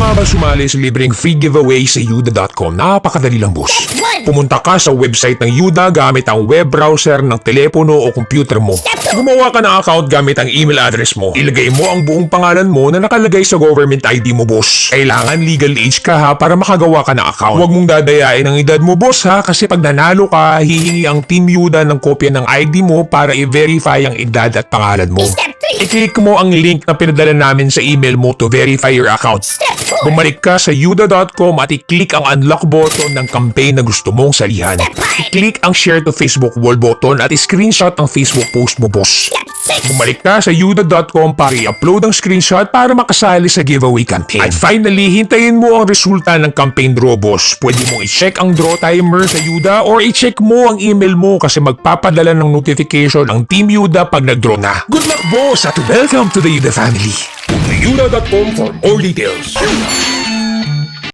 nga ba sumali sa libreng free giveaway sa yuda.com? Napakadali lang, boss. Pumunta ka sa website ng Yuda gamit ang web browser ng telepono o computer mo. Gumawa ka ng account gamit ang email address mo. Ilagay mo ang buong pangalan mo na nakalagay sa government ID mo, boss. Kailangan legal age ka ha para makagawa ka ng account. Huwag mong dadayain ang edad mo, boss ha, kasi pag nanalo ka, hihingi ang Team Yuda ng kopya ng ID mo para i-verify ang edad at pangalan mo. I-click mo ang link na pinadala namin sa email mo to verify your account. Bumalik ka sa yuda.com at i-click ang unlock button ng campaign na gusto mong salihan. I-click ang share to Facebook wall button at i-screenshot ang Facebook post mo, boss. Bumalik ka sa yuda.com para i-upload ang screenshot para makasali sa giveaway campaign. At finally, hintayin mo ang resulta ng campaign draw, boss. Pwede mong i-check ang draw timer sa Yuda or i-check mo ang email mo kasi magpapadala ng notification ang Team Yuda pag nag-draw na. Good luck, boss, at welcome to the Yuda family. Yuda.com for more details.